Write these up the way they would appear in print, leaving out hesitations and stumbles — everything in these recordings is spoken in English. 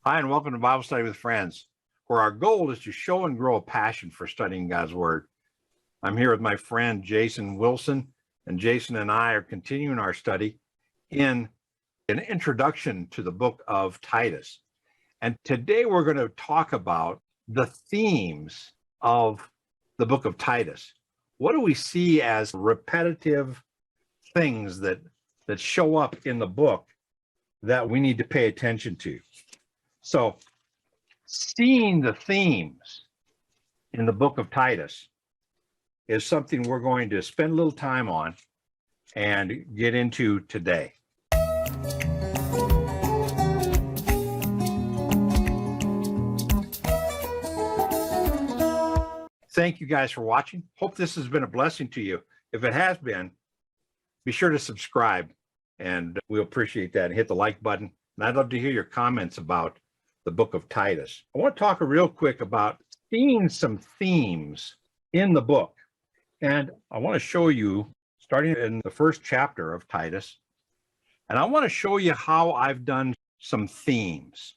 Hi, and welcome to Bible Study with Friends, where our goal is to show and grow a passion for studying God's Word. I'm here with my friend Jason Wilson, and Jason and I are continuing our study in an introduction to the book of Titus. And today we're going to talk about the themes of the book of Titus. What do we see as repetitive things that show up in the book that we need to pay attention to? So, seeing the themes in the book of Titus is something we're going to spend a little time on and get into today. Thank you guys for watching. Hope this has been a blessing to you. If it has been, be sure to subscribe, and we'll appreciate that. And hit the like button. And I'd love to hear your comments about the book of Titus. I want to talk real quick about seeing some themes in the book. And I want to show you, starting in the first chapter of Titus, and I want to show you how I've done some themes.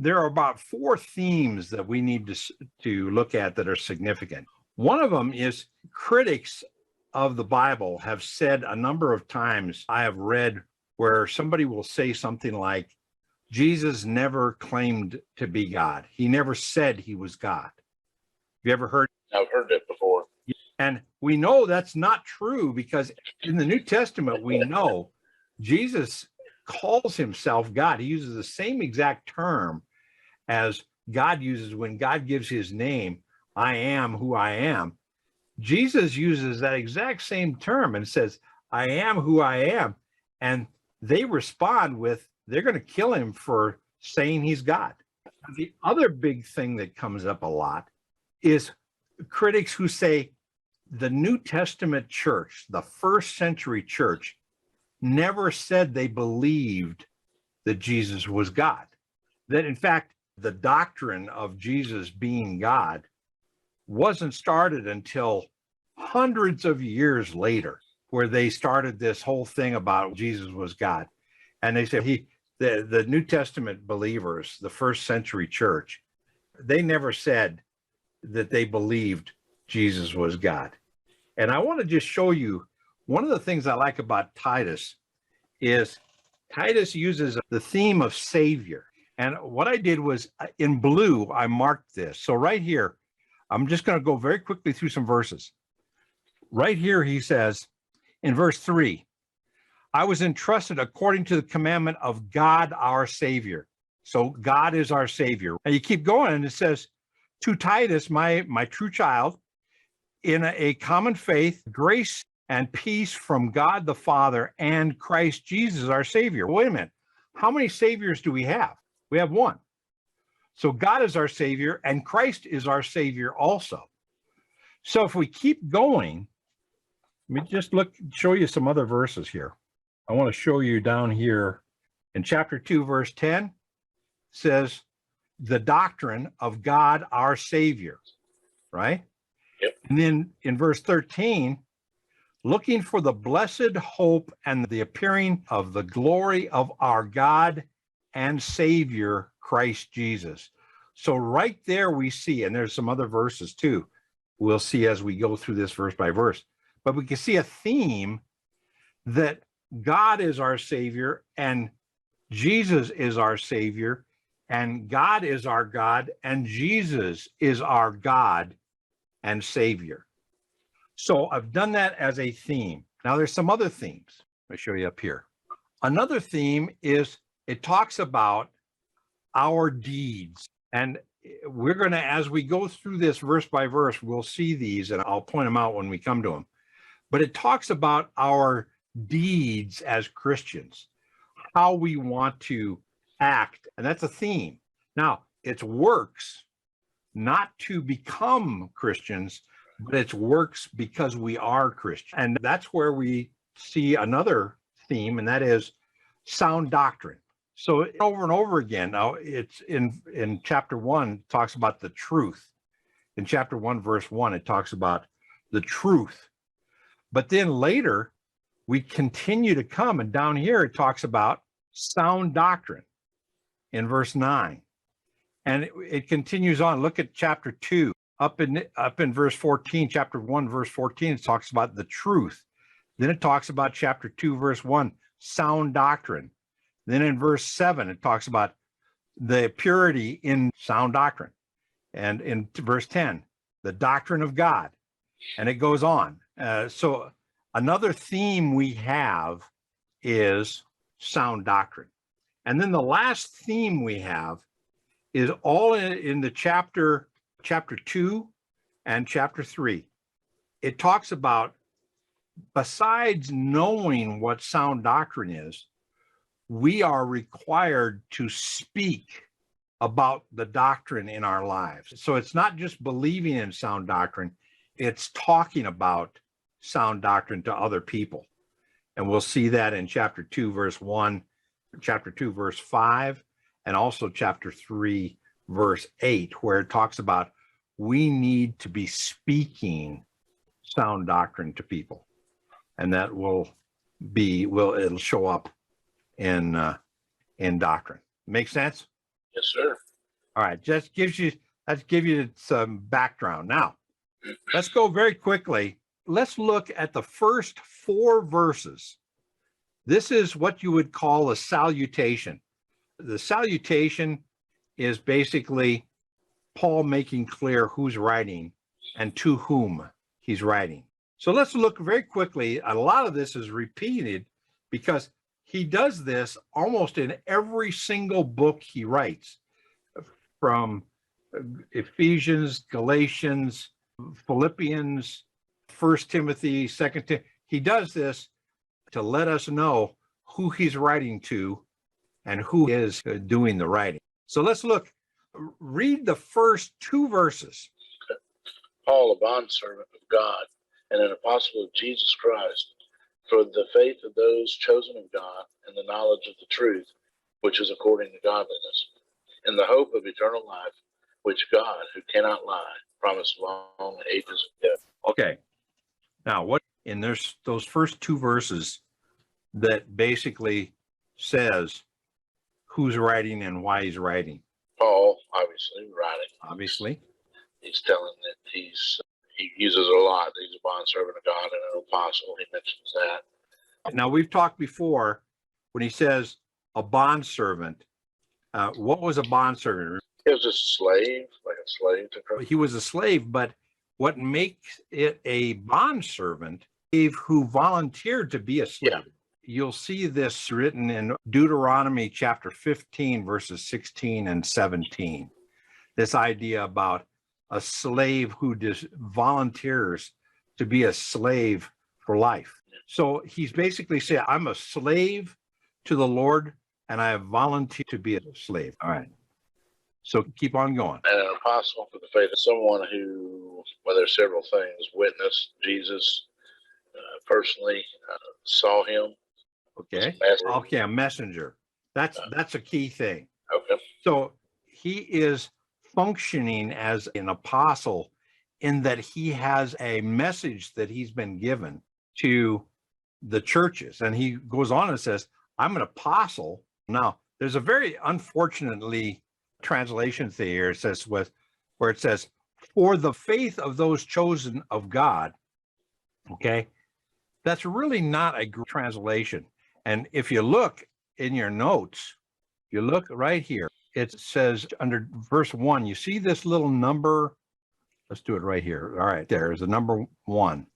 There are about 4 themes that we need to look at that are significant. One of them is critics of the Bible have said a number of times, I have read where somebody will say something like, Jesus never claimed to be God. He never said he was God. Have you ever heard? I've heard it before. And we know that's not true, because in the New Testament, we know Jesus calls himself God. He uses the same exact term as God uses when God gives his name, I am who I am. Jesus uses that exact same term and says, I am who I am. And they respond with, they're going to kill him for saying he's God. The other big thing that comes up a lot is critics who say the New Testament church, the first century church, never said they believed that Jesus was God. That in fact, the doctrine of Jesus being God wasn't started until hundreds of years later, where they started this whole thing about Jesus was God. And they said the New Testament believers, the first century church, they never said that they believed Jesus was God. And I want to just show you one of the things I like about Titus is Titus uses the theme of Savior. And what I did was in blue, I marked this. So right here, I'm just going to go very quickly through some verses. Right here, he says in verse 3, I was entrusted according to the commandment of God, our Savior. So God is our Savior. And you keep going, and it says, to Titus, my true child, in a common faith, grace and peace from God the Father and Christ Jesus, our Savior. Wait a minute. How many Saviors do we have? We have one. So God is our Savior, and Christ is our Savior also. So if we keep going, let me just show you some other verses here. I want to show you down here in chapter 2, verse 10, says the doctrine of God, our Savior, right? Yep. And then in verse 13, looking for the blessed hope and the appearing of the glory of our God and Savior, Christ Jesus. So right there we see, and there's some other verses too, we'll see as we go through this verse by verse, but we can see a theme that God is our Savior and Jesus is our Savior, and God is our God and Jesus is our God and Savior. So I've done that as a theme. Now there's some other themes. Let me show you up here. Another theme is it talks about our deeds. And we're going to, as we go through this verse by verse, we'll see these, and I'll point them out when we come to them. But it talks about our deeds as Christians, how we want to act. And that's a theme. Now, it's works not to become Christians, but it's works because we are Christians. And that's where we see another theme, and that is sound doctrine. So over and over again, now it's in chapter 1, it talks about the truth. In chapter 1, verse 1, it talks about the truth. But then later, we continue to come, and down here it talks about sound doctrine. in verse 9. And it continues on. Look at chapter 2. Up in verse 14, chapter 1, verse 14, it talks about the truth. Then it talks about chapter 2, verse 1, sound doctrine. Then in verse 7, it talks about the purity in sound doctrine. And in verse 10, the doctrine of God. And it goes on. So another theme we have is sound doctrine. And then the last theme we have is all in the chapter 2 and chapter 3. It talks about, besides knowing what sound doctrine is, we are required to speak about the doctrine in our lives. So it's not just believing in sound doctrine, it's talking about sound doctrine to other people. And we'll see that in chapter 2, verse 1, chapter 2, verse 5, and also chapter 3, verse 8, where it talks about we need to be speaking sound doctrine to people. And that it'll show up in doctrine. Make sense? Yes, sir. All right, let's give you some background. Now, let's go very quickly. Let's look at the first 4 verses. This is what you would call a salutation. The salutation is basically Paul making clear who's writing and to whom he's writing. So let's look very quickly. A lot of this is repeated because he does this almost in every single book he writes, from Ephesians, Galatians, Philippians, 1 Timothy, 2 Timothy. He does this to let us know who he's writing to and who is doing the writing. So let's look. Read the first 2 verses. Paul, a bondservant of God and an apostle of Jesus Christ, for the faith of those chosen of God and the knowledge of the truth, which is according to godliness, in the hope of eternal life, which God, who cannot lie, promised long ages ago. Okay. Now, what in those first 2 verses that basically says who's writing and why he's writing? Paul, obviously, writing. Obviously. He's telling that he uses a lot. He's a bondservant of God and an apostle. He mentions that. Now, we've talked before when he says a bondservant. What was a bondservant? He was just a slave, like a slave to Christ. He was a slave, but what makes it a bondservant? Who volunteered to be a slave. Yeah. You'll see this written in Deuteronomy chapter 15, verses 16 and 17. This idea about a slave who volunteers to be a slave for life. So he's basically saying, I'm a slave to the Lord and I have volunteered to be a slave. All right. So keep on going. And an apostle for the faith of someone who, well, there's several things, witnessed Jesus personally, saw him. Okay. Okay, a messenger. That's a key thing. Okay. So he is functioning as an apostle in that he has a message that he's been given to the churches. And he goes on and says, I'm an apostle. Now, there's a very unfortunately translation here. It says where it says, for the faith of those chosen of God. Okay. That's really not a good translation. And if you look in your notes, you look right here, it says under verse 1, you see this little number. Let's do it right here. All right, there's the number 1.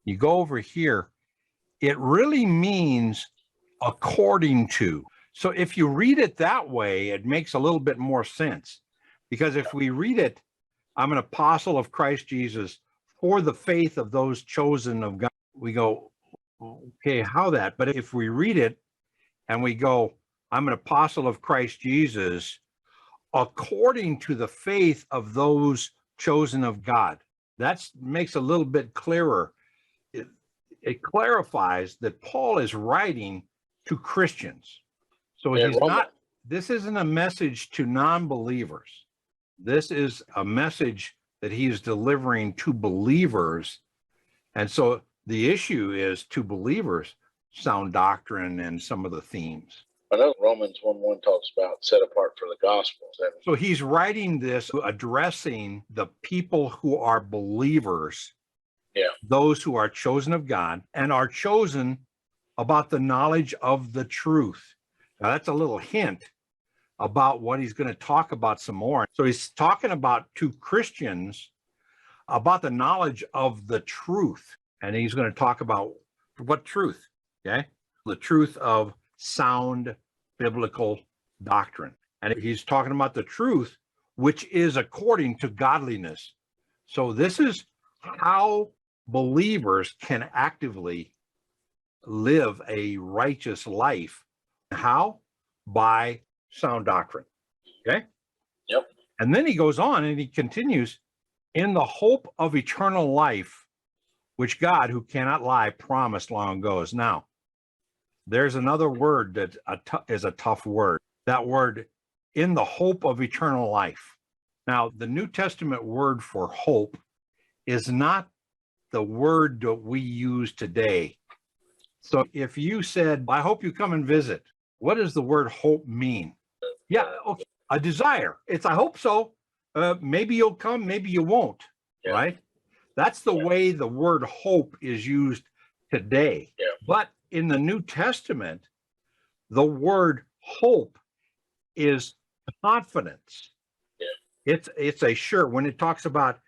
You go over here, it really means according to. So if you read it that way, it makes a little bit more sense. Because if we read it, I'm an apostle of Christ Jesus for the faith of those chosen of God, we go, okay, how that? But if we read it and we go, I'm an apostle of Christ Jesus according to the faith of those chosen of God, that makes a little bit clearer. It clarifies that Paul is writing to Christians. So this isn't a message to non-believers. This is a message that he is delivering to believers. And so the issue is to believers, sound doctrine and some of the themes. I know Romans 1:1 talks about set apart for the gospel. So he's writing this addressing the people who are believers, those who are chosen of God and are chosen about the knowledge of the truth. Now, that's a little hint about what he's going to talk about some more. So he's talking about to Christians about the knowledge of the truth. And he's going to talk about what truth? Okay. The truth of sound biblical doctrine. And he's talking about the truth, which is according to godliness. So this is how believers can actively live a righteous life. How? By sound doctrine. Okay? Yep. And then he goes on and he continues, in the hope of eternal life, which God, who cannot lie, promised long ago. Now, there's another word that is a tough word. That word, in the hope of eternal life. Now, the New Testament word for hope is not the word that we use today. So if you said, I hope you come and visit, what does the word hope mean? Yeah, okay. A desire. It's, I hope so. Maybe you'll come, maybe you won't, right? That's the way the word hope is used today. Yeah. But in the New Testament, the word hope is confidence. Yeah. It's a sure, when it talks about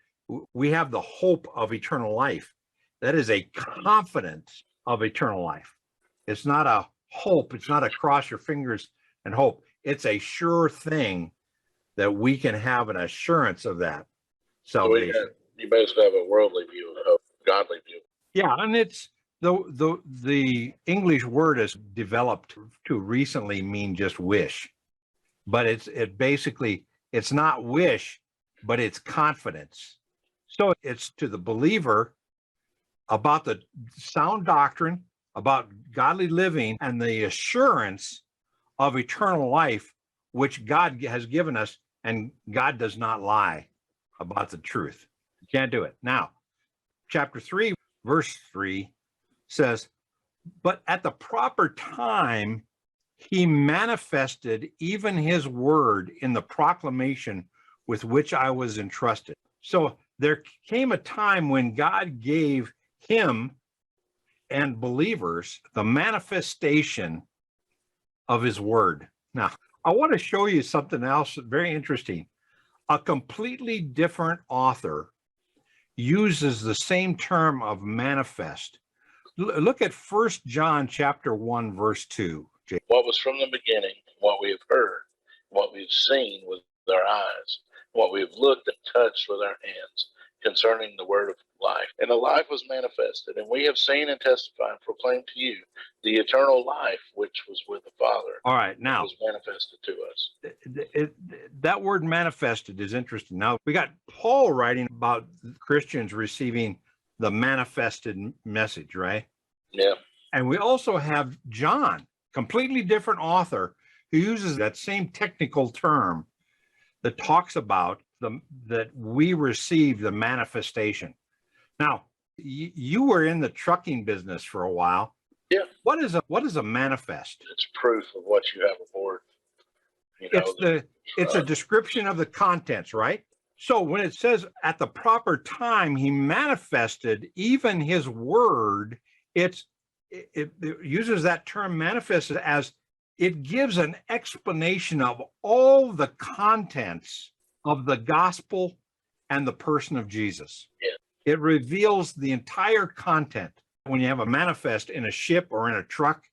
we have the hope of eternal life, that is a confidence of eternal life. It's not a hope. It's not a cross your fingers and hope. It's a sure thing that we can have an assurance of that salvation. So you basically have a worldly view of hope, godly view. Yeah, and it's the English word has developed to recently mean just wish, but it basically, it's not wish, but it's confidence. So it's to the believer about the sound doctrine, about godly living, and the assurance of eternal life, which God has given us, and God does not lie about the truth. You can't do it. Now, chapter 3, verse 3 says, but at the proper time, he manifested even his word in the proclamation with which I was entrusted. So there came a time when God gave him and believers the manifestation of his word. Now, I want to show you something else very interesting. A completely different author uses the same term of manifest. Look at 1 John chapter 1, verse 2. What was from the beginning, what we have heard, what we've seen with our eyes, what we have looked and touched with our hands concerning the word of life. And the life was manifested, and we have seen and testified and proclaimed to you the eternal life which was with the Father. All right, now was manifested to us. That word manifested is interesting. Now we got Paul writing about Christians receiving the manifested message, right? Yeah. And we also have John, completely different author, who uses that same technical term that talks about that we receive the manifestation. Now, you were in the trucking business for a while. Yeah. What is a manifest? It's proof of what you have aboard. It's a description of the contents, right? So when it says at the proper time he manifested even his word, it uses that term manifested as it gives an explanation of all the contents of the gospel and the person of Jesus. Yeah. It reveals the entire content. When you have a manifest in a ship or in a truck,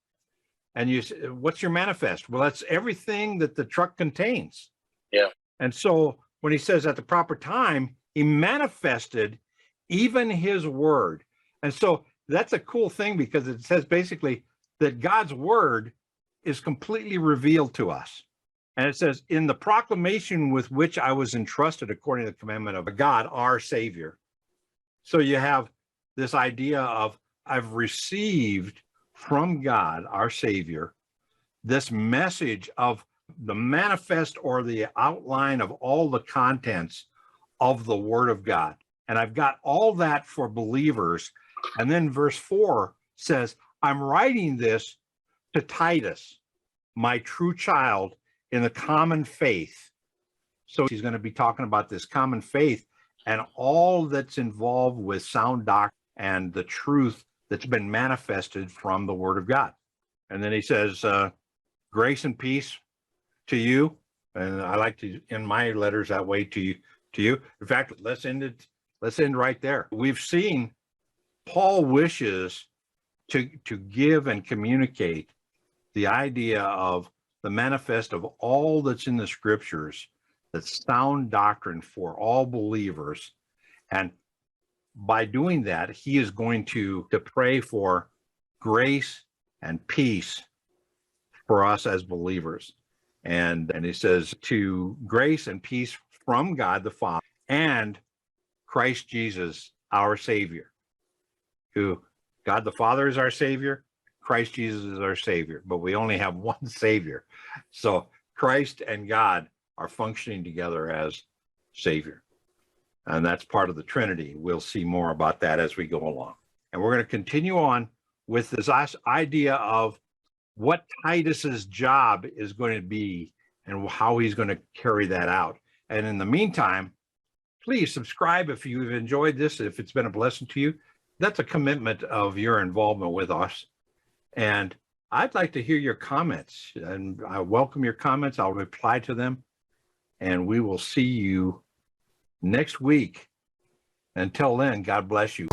and you say, what's your manifest? Well, that's everything that the truck contains. Yeah. And so when he says at the proper time, he manifested even his word. And so that's a cool thing, because it says basically that God's word is completely revealed to us. And it says, in the proclamation with which I was entrusted according to the commandment of God, our Savior. So you have this idea of, I've received from God, our Savior, this message of the manifest or the outline of all the contents of the Word of God. And I've got all that for believers. And then verse 4 says, I'm writing this to Titus, my true child in the common faith. So he's going to be talking about this common faith and all that's involved with sound doctrine and the truth that's been manifested from the Word of God. And then he says, grace and peace to you. And I like to end my letters that way to you. In fact, let's end right there. We've seen Paul wishes to give and communicate the idea of the manifest of all that's in the scriptures, that's sound doctrine for all believers. And by doing that, he is going to pray for grace and peace for us as believers. And he says, to grace and peace from God the Father and Christ Jesus, our Savior. Who God the Father is our Savior, Christ Jesus is our Savior, but we only have one Savior. So Christ and God are functioning together as Savior. And that's part of the Trinity. We'll see more about that as we go along. And we're going to continue on with this idea of what Titus's job is going to be and how he's going to carry that out. And in the meantime, please subscribe if you've enjoyed this, if it's been a blessing to you. That's a commitment of your involvement with us. And I'd like to hear your comments, and I welcome your comments. I'll reply to them, and we will see you next week. Until then, God bless you.